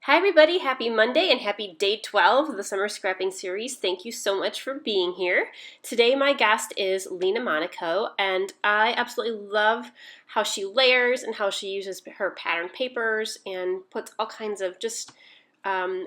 Hi everybody, happy Monday and happy day 12 of the Summer Scrapping Series. Thank you so much for being here. Today my guest is Lena Monaco, and I absolutely love how she layers and how she uses her pattern papers and puts all kinds of just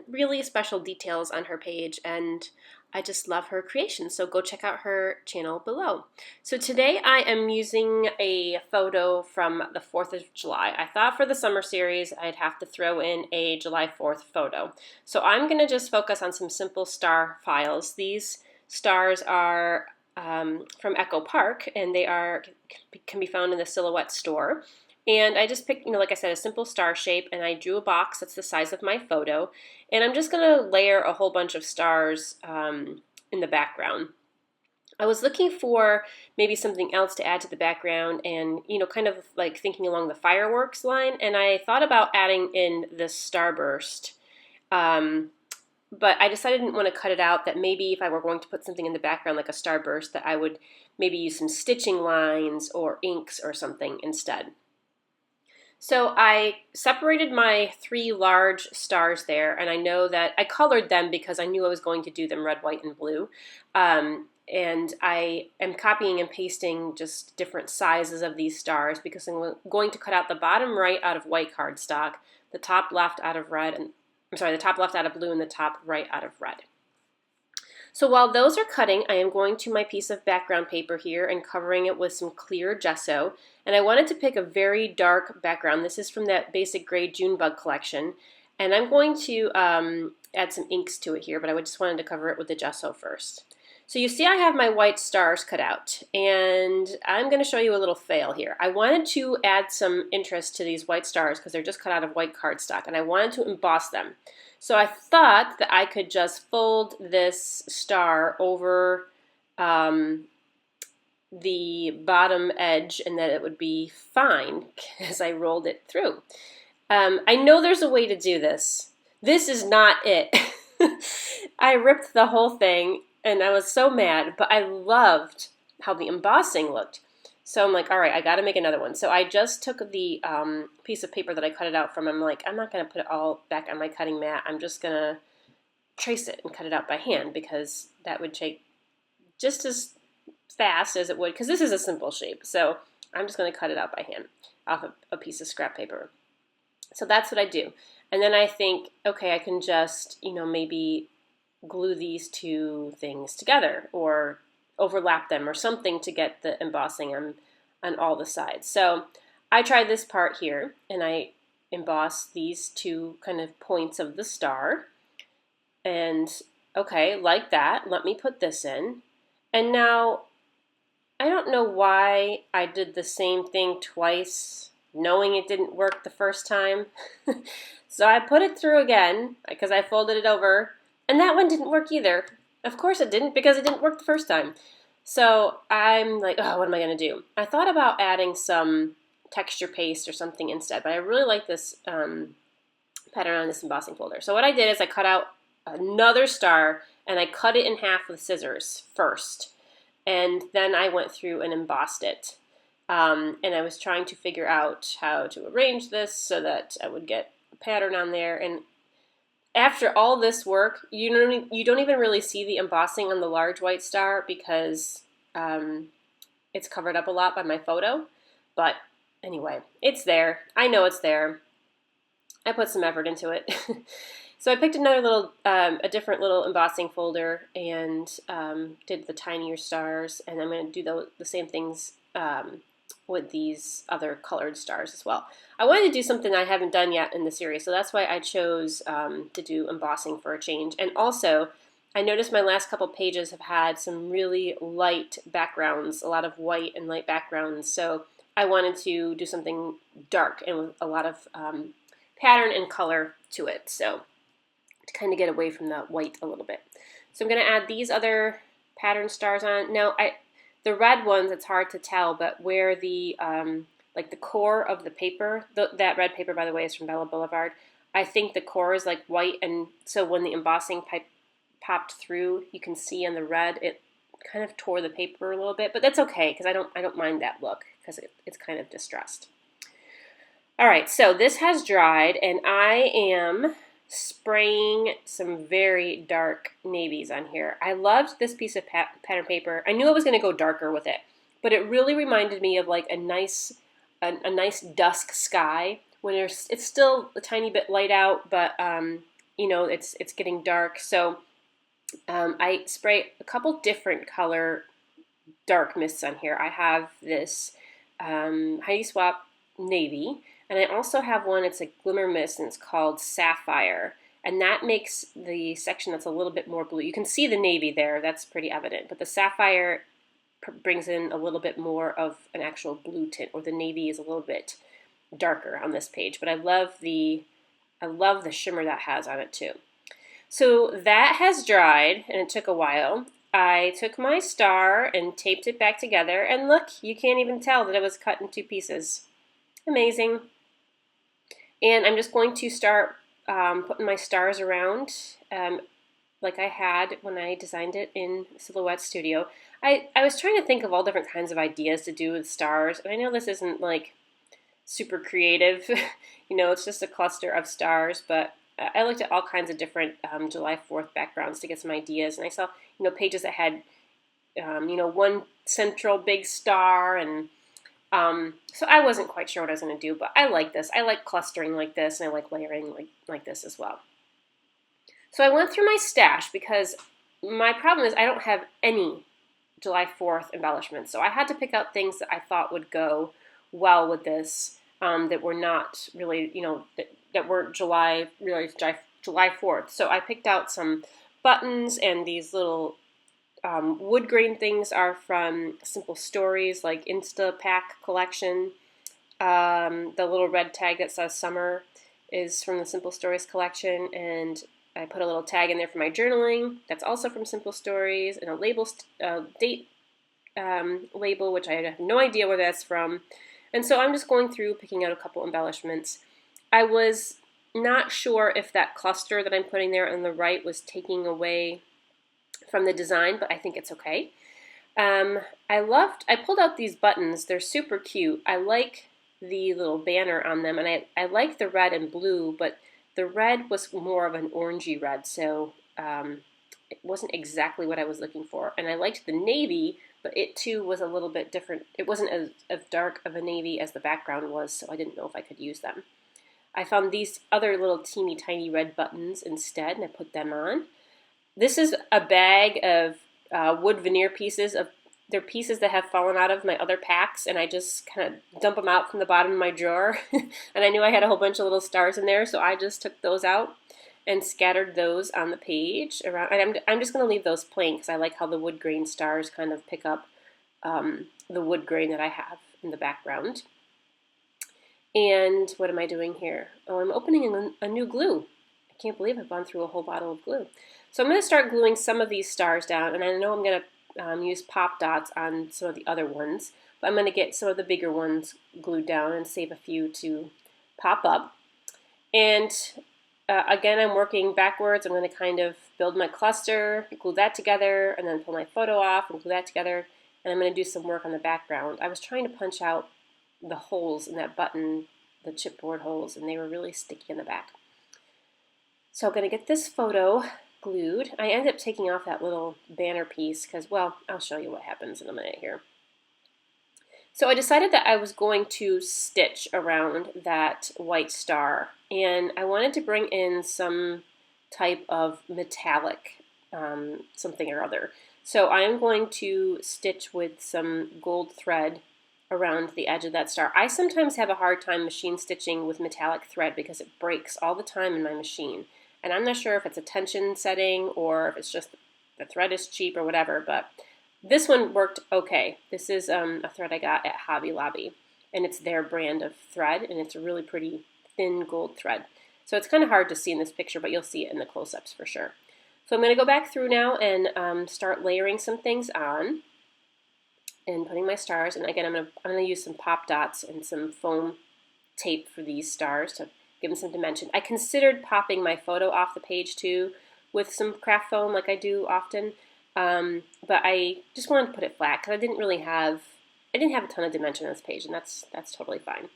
really special details on her page, and I just love her creation, so go check out her channel below. So today I am using a photo from the 4th of July. I thought for the summer series I'd have to throw in a July 4th photo. So I'm going to just focus on some simple star files. These stars are from Echo Park, and they can be found in the Silhouette store. And I just picked, like I said, a simple star shape, and I drew a box that's the size of my photo. And I'm just going to layer a whole bunch of stars in the background. I was looking for maybe something else to add to the background and, kind of like thinking along the fireworks line. And I thought about adding in this starburst. But I decided I didn't want to cut it out, that maybe if I were going to put something in the background like a starburst, that I would maybe use some stitching lines or inks or something instead. So I separated my 3 large stars there, and I know that I colored them because I knew I was going to do them red, white, and blue. And I am copying and pasting just different sizes of these stars because I'm going to cut out the bottom right out of white cardstock, the top left out of red, and the top left out of blue, and the top right out of red. So while those are cutting, I am going to my piece of background paper here and covering it with some clear gesso. And I wanted to pick a very dark background. This is from that Basic Gray June Bug collection. And I'm going to add some inks to it here, but I just wanted to cover it with the gesso first. So you see I have my white stars cut out, and I'm going to show you a little fail here. I wanted to add some interest to these white stars because they're just cut out of white cardstock, and I wanted to emboss them. So I thought that I could just fold this star over the bottom edge and that it would be fine as I rolled it through. I know there's a way to do this. This is not it. I ripped the whole thing and I was so mad, but I loved how the embossing looked. So I'm like, all right, I got to make another one. So I just took the piece of paper that I cut it out from. I'm like, I'm not going to put it all back on my cutting mat. I'm just going to trace it and cut it out by hand because that would take just as fast as it would, because this is a simple shape. So I'm just going to cut it out by hand off of a piece of scrap paper. So that's what I do. And then I think, okay, I can just, maybe glue these 2 things together or overlap them or something to get the embossing on all the sides. So I tried this part here and I embossed these 2 kind of points of the star. And okay, like that, let me put this in. And now I don't know why I did the same thing twice, knowing it didn't work the first time. So I put it through again because I folded it over, and that one didn't work either. Of course it didn't, because it didn't work the first time. So I'm like, oh, what am I going to do? I thought about adding some texture paste or something instead, but I really like this pattern on this embossing folder. So what I did is I cut out another star, and I cut it in half with scissors first. And then I went through and embossed it. And I was trying to figure out how to arrange this so that I would get a pattern on there. And after all this work, you don't even really see the embossing on the large white star because it's covered up a lot by my photo. But anyway, it's there. I know it's there. I put some effort into it. So I picked another little, a different little embossing folder and did the tinier stars. And I'm going to do the same things with these other colored stars as well. I wanted to do something I haven't done yet in the series, so that's why I chose to do embossing for a change. And also, I noticed my last couple pages have had some really light backgrounds, a lot of white and light backgrounds, so I wanted to do something dark and with a lot of pattern and color to it, so to kind of get away from the white a little bit. So I'm going to add these other pattern stars on. Now, the red ones, it's hard to tell, but where the like the core of the paper, that red paper, by the way, is from Bella Boulevard. I think the core is like white, and so when the embossing pipe popped through, you can see on the red, it kind of tore the paper a little bit, but that's okay because I don't mind that look because it's kind of distressed. All right, so this has dried, and I am spraying some very dark navies on here. I loved this piece of pattern paper. I knew I was going to go darker with it, but it really reminded me of like a nice dusk sky when it's still a tiny bit light out, but you know, it's getting dark. So I spray a couple different color dark mists on here. I have this Heidi Swapp navy, and I also have one, it's a glimmer mist, and it's called Sapphire. And that makes the section that's a little bit more blue. You can see the navy there, that's pretty evident. But the Sapphire brings in a little bit more of an actual blue tint, or the navy is a little bit darker on this page. But I love the shimmer that has on it too. So that has dried, and it took a while. I took my star and taped it back together, and look, you can't even tell that it was cut in two pieces. Amazing. And I'm just going to start putting my stars around like I had when I designed it in Silhouette Studio. I was trying to think of all different kinds of ideas to do with stars, and I know this isn't like super creative, you know, it's just a cluster of stars, but I looked at all kinds of different July 4th backgrounds to get some ideas, and I saw, you know, pages that had, you know, one central big star, and so I wasn't quite sure what I was going to do, but I like this. I like clustering like this, and I like layering like this as well. So I went through my stash because my problem is I don't have any July 4th embellishments, so I had to pick out things that I thought would go well with this, that were not really, you know, that weren't July 4th. So I picked out some buttons, and these little wood grain things are from Simple Stories, like Insta Pack collection. The little red tag that says Summer is from the Simple Stories collection, and I put a little tag in there for my journaling. That's also from Simple Stories, and a label, date label, which I have no idea where that's from. And so I'm just going through picking out a couple embellishments. I was not sure if that cluster that I'm putting there on the right was taking away from the design, but I think it's okay. I pulled out these buttons. They're super cute. I like the little banner on them, and I like the red and blue, but the red was more of an orangey red, so it wasn't exactly what I was looking for. And I liked the navy, but it too was a little bit different. It wasn't as dark of a navy as the background was, so I didn't know if I could use them. I found these other little teeny tiny red buttons instead, and I put them on. This is a bag of wood veneer pieces. They're pieces that have fallen out of my other packs, and I just kind of dump them out from the bottom of my drawer. And I knew I had a whole bunch of little stars in there, so I just took those out and scattered those on the page around. And I'm just going to leave those plain because I like how the wood grain stars kind of pick up the wood grain that I have in the background. And what am I doing here? Oh, I'm opening a new glue. I can't believe I've gone through a whole bottle of glue. So I'm going to start gluing some of these stars down, and I know I'm going to use pop dots on some of the other ones, but I'm going to get some of the bigger ones glued down and save a few to pop up. And again, I'm working backwards. I'm going to kind of build my cluster, glue that together, and then pull my photo off and glue that together, and I'm going to do some work on the background. I was trying to punch out the holes in that button, the chipboard holes, and they were really sticky in the back. So I'm going to get this photo glued. I ended up taking off that little banner piece because, well, I'll show you what happens in a minute here. So I decided that I was going to stitch around that white star, and I wanted to bring in some type of metallic something or other. So I am going to stitch with some gold thread around the edge of that star. I sometimes have a hard time machine stitching with metallic thread because it breaks all the time in my machine. And I'm not sure if it's a tension setting or if it's just the thread is cheap or whatever, but this one worked okay. This is a thread I got at Hobby Lobby, and it's their brand of thread, and it's a really pretty thin gold thread. So it's kind of hard to see in this picture, but you'll see it in the close-ups for sure. So I'm going to go back through now and start layering some things on and putting my stars. And again, I'm going to use some pop dots and some foam tape for these stars to give them some dimension. I considered popping my photo off the page too with some craft foam like I do often, but I just wanted to put it flat because I didn't have a ton of dimension on this page, and that's totally fine.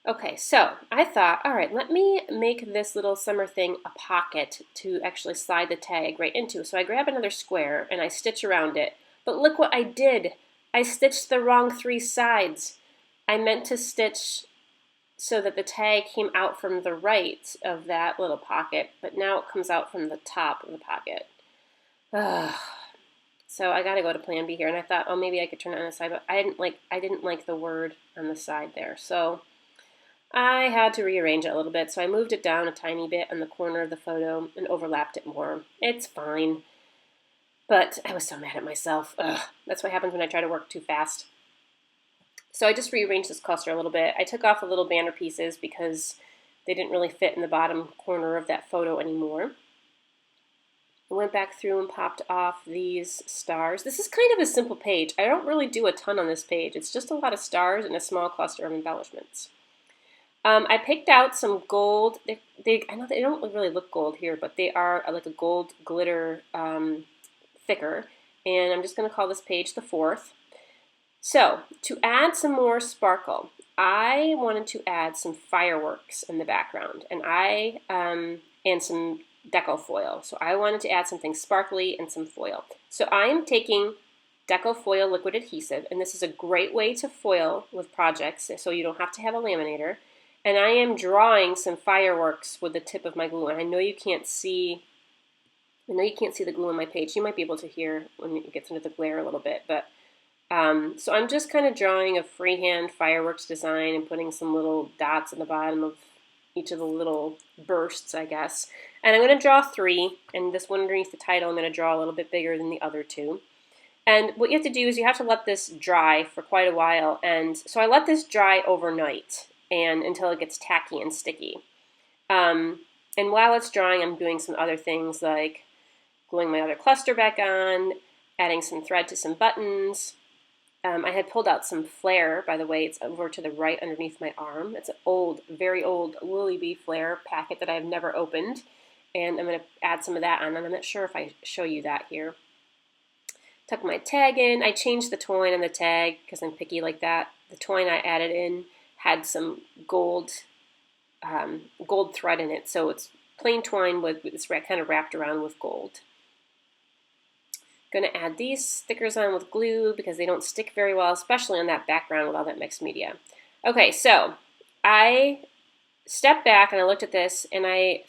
Okay, so I thought, all right, let me make this little summer thing a pocket to actually slide the tag right into. So I grab another square and I stitch around it. But look what I did. I stitched the wrong 3 sides. I meant to stitch so that the tag came out from the right of that little pocket, but now it comes out from the top of the pocket. Ugh. So I gotta go to plan B here, and I thought, oh, maybe I could turn it on the side, but I didn't like the word on the side there. So I had to rearrange it a little bit, so I moved it down a tiny bit on the corner of the photo and overlapped it more. It's fine, but I was so mad at myself. Ugh, that's what happens when I try to work too fast. So I just rearranged this cluster a little bit. I took off the little banner pieces because they didn't really fit in the bottom corner of that photo anymore. I went back through and popped off these stars. This is kind of a simple page. I don't really do a ton on this page. It's just a lot of stars and a small cluster of embellishments. I picked out some gold. I know they don't really look gold here, but they are like a gold glitter thicker. And I'm just going to call this page the 4th. So to add some more sparkle, I wanted to add some fireworks in the background, and some deco foil. So I wanted to add something sparkly and some foil. So I am taking deco foil liquid adhesive, and this is a great way to foil with projects, so you don't have to have a laminator. And I am drawing some fireworks with the tip of my glue. And I know you can't see the glue on my page. You might be able to hear when it gets into the glare a little bit, but so I'm just kind of drawing a freehand fireworks design and putting some little dots in the bottom of each of the little bursts, I guess. And I'm going to draw 3, and this one underneath the title I'm going to draw a little bit bigger than the other 2. And what you have to do is you have to let this dry for quite a while, and so I let this dry overnight and until it gets tacky and sticky. And while it's drying, I'm doing some other things like gluing my other cluster back on, adding some thread to some buttons. I had pulled out some flare, by the way. It's over to the right underneath my arm. It's an old, very old Lily Bee flare packet that I've never opened. And I'm going to add some of that on, and I'm not sure if I show you that here. Tuck my tag in. I changed the twine on the tag because I'm picky like that. The twine I added in had some gold thread in it, so it's plain twine with it's kind of wrapped around with gold. Going to add these stickers on with glue because they don't stick very well, especially on that background with all that mixed media. Okay, so I stepped back and I looked at this and I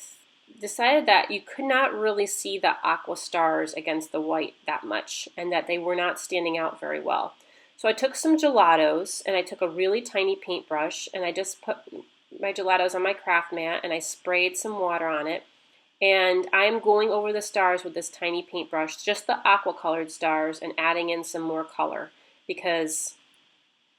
decided that you could not really see the aqua stars against the white that much and that they were not standing out very well. So I took some gelatos and I took a really tiny paintbrush and I just put my gelatos on my craft mat and I sprayed some water on it. And I'm going over the stars with this tiny paintbrush, just the aqua colored stars, and adding in some more color because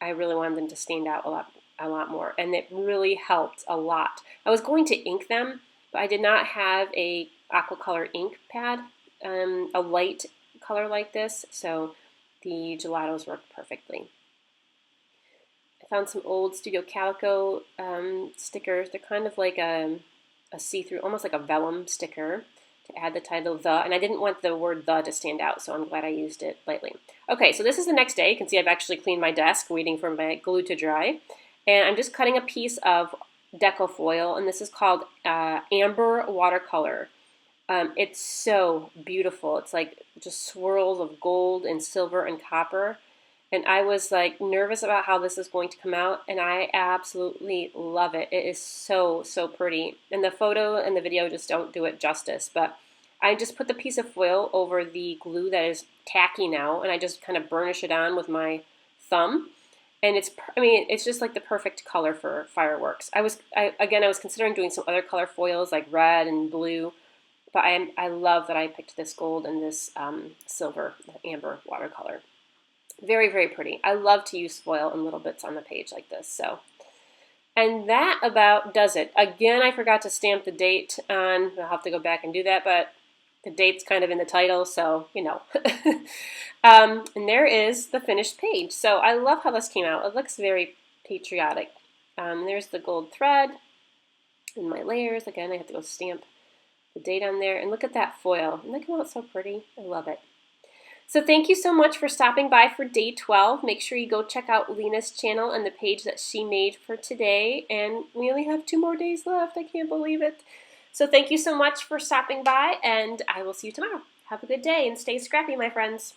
I really wanted them to stand out a lot more. And it really helped a lot. I was going to ink them, but I did not have a aqua color ink pad, a light color like this, so the gelatos worked perfectly. I found some old Studio Calico stickers. They're kind of like a see-through, almost like a vellum sticker to add the title "the," and I didn't want the word "the" to stand out, so I'm glad I used it lightly. Okay, so this is the next day. You can see I've actually cleaned my desk, waiting for my glue to dry, and I'm just cutting a piece of deco foil, and this is called Amber Watercolor. It's so beautiful. It's like just swirls of gold and silver and copper. And I was like nervous about how this is going to come out, and I absolutely love it. It is so, so pretty. And the photo and the video just don't do it justice, but I just put the piece of foil over the glue that is tacky now, and I just kind of burnish it on with my thumb. And it's just like the perfect color for fireworks. I was considering doing some other color foils like red and blue, but I love that I picked this gold and this silver, amber watercolor. Very, very pretty. I love to use foil in little bits on the page like this. And that about does it. Again, I forgot to stamp the date on. I'll have to go back and do that, but the date's kind of in the title, so you know. And there is the finished page. So I love how this came out. It looks very patriotic. There's the gold thread and my layers. Again, I have to go stamp the date on there. And look at that foil. Doesn't that come out so pretty? I love it. So thank you so much for stopping by for day 12. Make sure you go check out Lena's channel and the page that she made for today. And we only have 2 more days left. I can't believe it. So thank you so much for stopping by, and I will see you tomorrow. Have a good day and stay scrappy, my friends.